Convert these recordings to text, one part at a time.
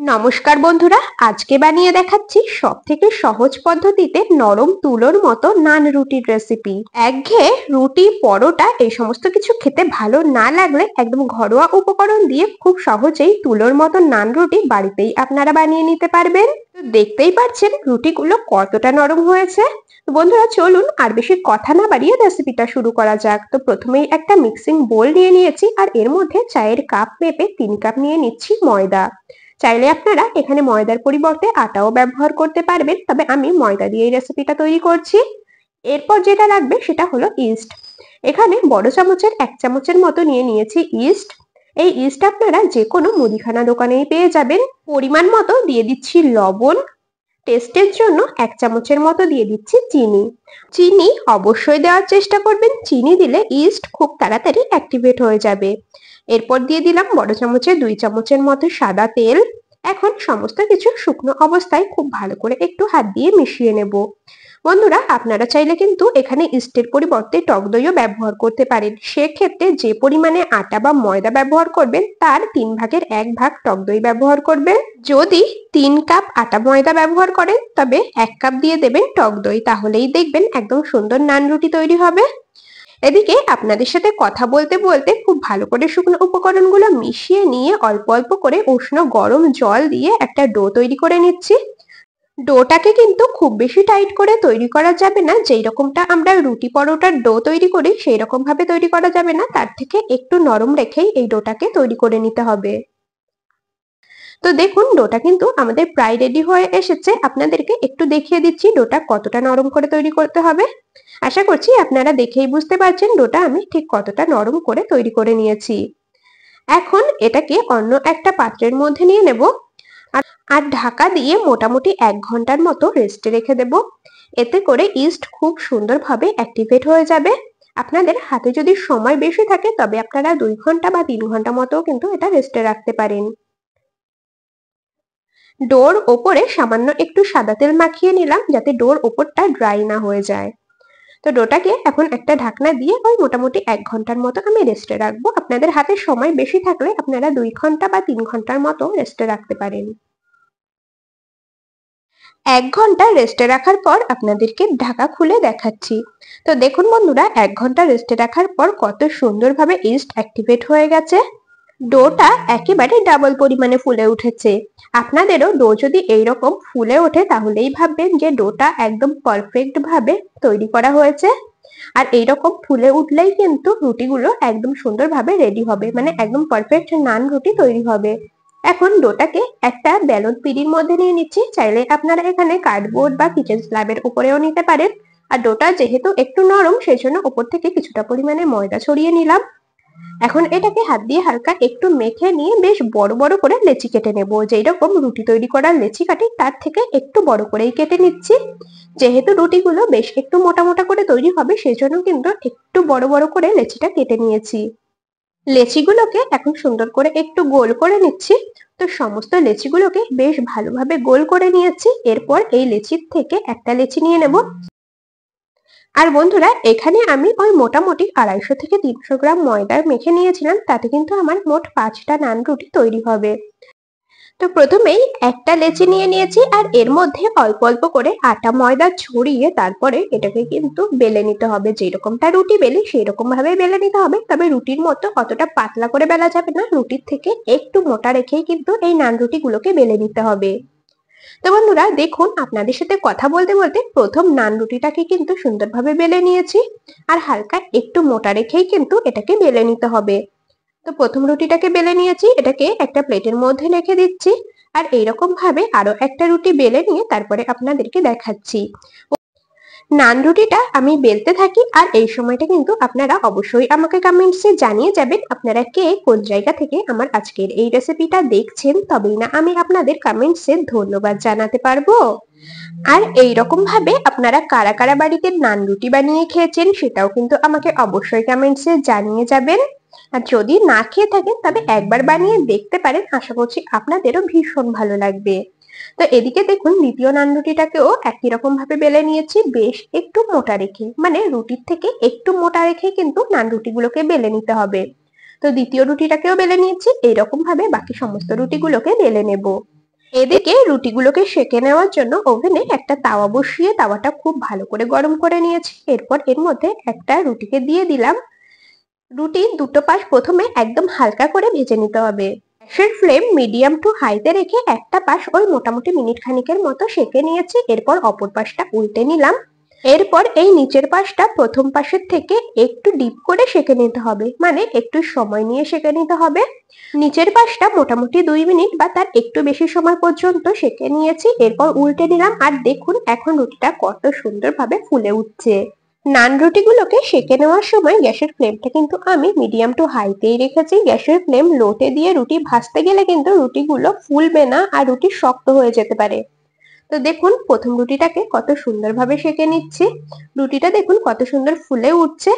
নমস্কার বন্ধুরা, আজকে বানিয়ে দেখাচ্ছি সবথেকে সহজ পদ্ধতিতে নরম তুলোর মতো নান রুটির রেসিপি। একঘেয়ে রুটি, পরোটা এই সমস্ত কিছু খেতে ভালো না লাগলে একদম ঘরোয়া উপকরণ দিয়ে খুব সহজেই তুলোর মতো নান রুটি বাড়িতেই আপনারা বানিয়ে নিতে পারবেন। তো দেখতেই পাচ্ছেন রুটিগুলো কতটা নরম হয়েছে। তো বন্ধুরা চলুন আর বেশি কথা না বাড়িয়ে রেসিপিটা শুরু করা যাক। তো প্রথমেই একটা মিক্সিং বোল নিয়ে নিয়েছি আর এর মধ্যে চায়ের কাপ মেপে 3 কাপ নিয়ে নিচ্ছি ময়দা। চাইলে আপনারা এখানে ময়দার পরিবর্তে আটাও ব্যবহার করতে পারবেন, তবে আমি ময়দা দিয়ে এই রেসিপিটা তৈরি করছি। এরপর যেটা লাগবে সেটা হলো ইস্ট। এখানে বড় চামচের 1 চামচের মতো নিয়ে নিয়েছি ইস্ট। এই ইস্ট আপনারা যে কোনো মুদিখানা দোকানেই পেয়ে যাবেন। পরিমাণ মতো দিয়ে দিচ্ছি লবণ। টেস্টের জন্য 1 চামচের মতো দিয়ে দিচ্ছি চিনি। চিনি অবশ্যই দেওয়ার চেষ্টা করবেন, চিনি দিলে ইস্ট খুব তাড়াতাড়ি অ্যাক্টিভেট হয়ে যাবে। এরপর দিয়ে দিলাম বড় চামচে 2 চামচের মতো সাদা তেল। এখন সমস্ত কিছু শুকনো অবস্থায় খুব ভালো করে একটু হাত দিয়ে মিশিয়ে নেব। বন্ধুরা আপনারা চাইলে কিন্তু এখানে ইস্টের পরিবর্তে টক দইও ব্যবহার করতে পারেন। সেক্ষেত্রে যে পরিমাণে আটা বা ময়দা ব্যবহার করবেন তার 3 ভাগের 1 ভাগ টক দই ব্যবহার করবেন। যদি 3 কাপ আটা ময়দা ব্যবহার করেন তবে 1 কাপ দিয়ে দেবেন টক দই, তাহলেই দেখবেন একদম সুন্দর নান রুটি তৈরি হবে। এদিকে আপনাদের সাথে কথা বলতে বলতে খুব ভালো করে শুকনো উপকরণগুলো মিশিয়ে নিয়ে অল্প অল্প করে উষ্ণ গরম জল দিয়ে একটা ডো তৈরি করে নিচ্ছি। ডোটাকে কিন্তু খুব বেশি টাইট করে তৈরি করা যাবে না, যেই রকমটা আমরা রুটি পরোটার ডো তৈরি করি সেই রকম ভাবে তৈরি করা যাবে না, তার থেকে একটু নরম রেখেই এই ডোটাকে তৈরি করে নিতে হবে। তো দেখুন ডোটা কিন্তু আমাদের প্রায় রেডি হয়ে এসেছে। আপনাদেরকে একটু দেখিয়ে দিচ্ছি ডোটা কতটা নরম করে তৈরি করতে হবে। আশা করছি আপনারা দেখেই বুঝতে পারছেন ডোটা আমি ঠিক কতটা নরম করে তৈরি করে নিয়েছি। এখন এটাকে অন্য একটা পাত্রের মধ্যে নিয়ে নেব আর ঢাকা দিয়ে মোটামুটি 1 ঘন্টার মতো রেস্টে রেখে দেব। এতে করে ইস্ট খুব সুন্দরভাবে অ্যাক্টিভেট হয়ে যাবে। আপনাদের হাতে যদি সময় বেশি থাকে তবে আপনারা 2 ঘন্টা বা 3 ঘন্টা মতো কিন্তু এটা রেস্টে রাখতে পারেন। ডোর ওপরে সামান্য একটু সাদা তেল মাখিয়ে নিলাম যাতে ডোর ওপরটা ড্রাই না হয়ে যায়। তো ডোটাকে এখন একটা ঢাকনা দিয়ে ওই মোটামুটি 1 ঘন্টার মতো আমি রেস্টে রাখবো। আপনাদের হাতে সময় বেশি থাকলে আপনারা 2 ঘন্টা বা 3 ঘন্টার মতো রেস্টে রাখতে পারেন। 1 ঘন্টা রেস্টে রাখার পর আপনাদেরকে ঢাকা খুলে দেখাচ্ছি। তো দেখুন বন্ধুরা 1 ঘন্টা রেস্টে রাখার পর কত সুন্দরভাবে ইস্ট অ্যাক্টিভেট হয়ে গেছে। ডোটা একেবারে ডাবল পরিমাণে ফুলে উঠেছে। আপনাদেরও ডো যদি এইরকম ফুলে ওঠে তাহলেই ভাববেন যে ডোটা একদম পারফেক্ট ভাবে তৈরি করা হয়েছে। আর এইরকম ফুলে উঠলেই কিন্তু রুটিগুলো একদম সুন্দরভাবে রেডি হবে, মানে একদম পারফেক্ট নান রুটি তৈরি হবে। এখন ডোটাকে একটা বেলন পিঁড়ির মধ্যে নিয়ে নিচ্ছি। চাইলে আপনারা এখানে কার্ডবোর্ড বা কিচেন স্ল্যাবের উপরেও নিতে পারেন। আর ডোটা যেহেতু একটু নরম সেই জন্য উপর থেকে কিছুটা পরিমাণে ময়দা ছড়িয়ে নিলাম। এখন এটাকে হাত দিয়ে হালকা একটু মেখে নিয়ে বেশ বড় বড় করে লেচি কেটে নেব। যেই রকম রুটি তৈরি করার লেচি কাটি তার থেকে একটু বড় করেই কেটে নিচ্ছি। যেহেতু রুটিগুলো বেশ একটু মোটা মোটা করে তৈরি হবে সেই জন্য কিন্তু একটু বড় বড় করে লেচিটা কেটে নিয়েছি। লেচিগুলোকে এখন সুন্দর করে একটু গোল করে নিচ্ছি। তো সমস্ত লেচিগুলোকে বেশ ভালোভাবে গোল করে নিয়েছি। এরপর এই লেচির থেকে একটা লেচি নিয়ে নেব। আর বন্ধুরা এখানে আমি ওই মোটামুটি 250 থেকে 300 গ্রাম ময়দা মেখে নিয়েছিলাম, তাতে কিন্তু আমার মোট 5টা নান রুটি তৈরি হবে। তো প্রথমেই একটা লেচি নিয়ে নিয়েছি আর এর মধ্যে অল্প অল্প করে আটা ময়দা ছড়িয়ে তারপরে এটাকে কিন্তু বেলে নিতে হবে। যেরকমটা রুটি বেলি সেই রকম ভাবে বেলে নিতে হবে, তবে রুটির মতো অতটা পাতলা করে বেলা যাবে না, রুটির থেকে একটু মোটা রেখেই কিন্তু এই নান রুটিগুলোকে বেলে নিতে হবে। তো বন্ধুরা দেখুন আপনাদের সাথে কথা বলতে বলতে প্রথম নান রুটিটাকে কিন্তু সুন্দরভাবে বেলে নিয়েছি। আর হালকা একটু মোটা রেখেই কিন্তু এটাকে বেলে নিতে হবে। তো প্রথম রুটিটাকে বেলে নিয়েছি, এটাকে একটা প্লেটের মধ্যে রেখে দিচ্ছি। আর এইরকম ভাবে আরো একটা রুটি বেলে নিয়ে তারপরে আপনাদেরকে দেখাচ্ছি। নান রুটিটা আমি বেলতে থাকি আর এই সময়টা কিন্তু আপনারা অবশ্যই আমাকে কমেন্টসে জানিয়ে যাবেন আপনারা কে কোন জায়গা থেকে আমার আজকের এই রেসিপিটা দেখছেন, তবেই না আমি আপনাদের কমেন্টসে ধন্যবাদ জানাতে পারবো। আর এই রকম ভাবে আপনারা কারা কারা বাড়িতে নান রুটি বানিয়ে খেয়েছেন সেটাও কিন্তু আমাকে অবশ্যই কমেন্টসে জানিয়ে যাবেন। আর যদি না খেয়ে থাকেন তবে একবার বানিয়ে দেখতে পারেন, আশা করছি আপনাদেরও ভীষণ ভালো লাগবে। তো এদিকে দেখুন দ্বিতীয় নান রুটিটাকেও একই রকম ভাবে বেলে নিয়েছি, বেশ একটু মোটা রেখে, মানে রুটির থেকে একটু মোটা রেখে কিন্তু নান রুটিগুলোকে বেলে নিতে হবে। তো দ্বিতীয় রুটিটাকেও বেলে নিয়েছি, এইরকম ভাবে বাকি সমস্ত রুটিগুলোকে বেলে নেব। এদিকে রুটিগুলোকে সেঁকে নেওয়ার জন্য ওভেনে একটা তাওয়া বসিয়ে তাওয়াটা খুব ভালো করে গরম করে নিয়েছি। এরপর এর মধ্যে একটা রুটিকে দিয়ে দিলাম। রুটির দুটো পাশ প্রথমে একদম হালকা করে ভেজে নিতে হবে। গ্যাসের ফ্লেম মিডিয়াম টু হাইতে রেখে একটা পাশ ওই মোটামুটি মিনিট খানিকের মতো সেঁকে নিয়েছি। এরপর অপর পাশটা উল্টে নিলাম। এরপর এই নিচের পাশটা প্রথম পাশের থেকে একটু ডিপ করে সেঁকে নিতে হবে, মানে একটু সময় নিয়ে সেঁকে নিতে হবে। নিচের পাশটা মোটামুটি 2 মিনিট বা তার একটু বেশি সময় পর্যন্ত সেঁকে নিয়েছি। এরপর উল্টে নিলাম আর দেখুন এখন রুটিটা কত সুন্দরভাবে ফুলে উঠছে। নান রুটিগুলোকে সেঁকে নেওয়ার সময় গ্যাসের ফ্লেমটা কিন্তু আমি মিডিয়াম টু হাইতেই রেখেছি। গ্যাসের ফ্লেম লোতে দিয়ে রুটি ভাজতে গেলে কিন্তু রুটিগুলো ফুলবে না আর রুটি শক্ত হয়ে যেতে পারে। তো দেখুন প্রথম রুটিটাকে কত সুন্দরভাবে সেঁকে নিচ্ছি। রুটিটা দেখুন কত সুন্দর ফুলে উঠছে।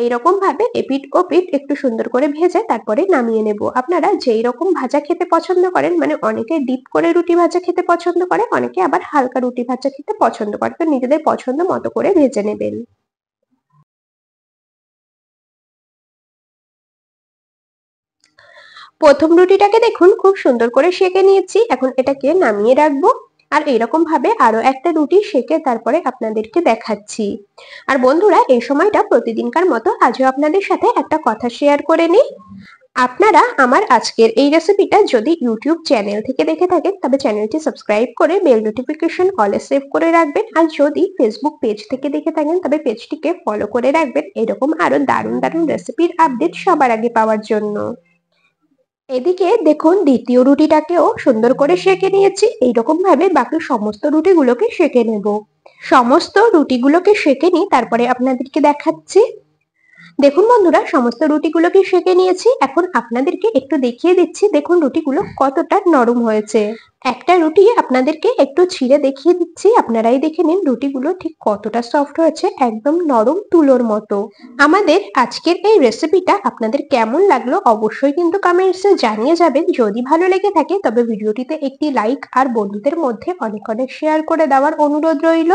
এইরকম ভাবে এপিঠ ওপিঠ একটু সুন্দর করে ভেজে তারপরে নামিয়ে নেব। আপনারা যেই রকম ভাজা খেতে পছন্দ করেন, মানে অনেকে ডিপ করে রুটি ভাজা খেতে পছন্দ করে, অনেকে আবার হালকা রুটি ভাজা খেতে পছন্দ করে, তো নিজেদের পছন্দ মতো করে ভেজে নেবেন। প্রথম রুটিটাকে দেখুন খুব সুন্দর করে সেঁকে নিয়েছি। এখন এটাকে নামিয়ে রাখবো। আর এরকম ভাবে আরো একটা রুটি সেঁকে তারপরে আপনাদেরকে দেখাচ্ছি। আর বন্ধুরা এই সময়টা প্রতিদিনকার মতো আজও আপনাদের সাথে একটা কথা শেয়ার করে নিই। আপনারা আমার আজকের এই রেসিপিটা যদি ইউটিউব চ্যানেল থেকে দেখে থাকেন তবে চ্যানেলটি সাবস্ক্রাইব করে বেল নোটিফিকেশন অলে সেভ করে রাখবেন। আর যদি ফেসবুক পেজ থেকে দেখে থাকেন তবে পেজটিকে ফলো করে রাখবেন এরকম আরো দারুণ দারুণ রেসিপির আপডেট সবার আগে পাওয়ার জন্য। এদিকে দেখুন দ্বিতীয় রুটিটাকেও সুন্দর করে সেঁকে নিয়েছি। এইরকম ভাবে বাকি সমস্ত রুটিগুলোকে সেঁকে নেব। সমস্ত রুটিগুলোকে সেঁকে নিই তারপরে আপনাদেরকে দেখাচ্ছি। দেখুন বন্ধুরা সমস্ত রুটিগুলোকে সেঁকে নিয়েছি। এখন আপনাদেরকে একটু দেখিয়ে দিচ্ছি, দেখুন রুটিগুলো কতটা নরম হয়েছে। একটা রুটি আপনাদেরকে একটু ছিঁড়ে দেখিয়ে দিচ্ছি, আপনারাই দেখে নিন রুটিগুলো ঠিক কতটা সফট হয়েছে, একদম নরম তুলোর মতো। আমাদের আজকের এই রেসিপিটা আপনাদের কেমন লাগলো অবশ্যই কিন্তু কমেন্টসে জানিয়ে যাবেন। যদি ভালো লেগে থাকে তবে ভিডিওটিতে একটি লাইক আর বন্ধুদের মধ্যে অনেক অনেক শেয়ার করে দেওয়ার অনুরোধ রইল।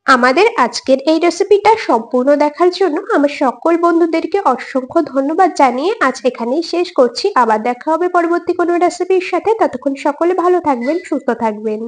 আমাদের আজকের এই রেসিপিটা সম্পূর্ণ দেখার জন্য আমার সকল বন্ধুদেরকে অসংখ্য ধন্যবাদ জানিয়ে আজ এখানেই শেষ করছি। আবার দেখা হবে পরবর্তী কোনো রেসিপির সাথে। ততক্ষণ সকলে ভালো থাকবেন, সুস্থ থাকবেন।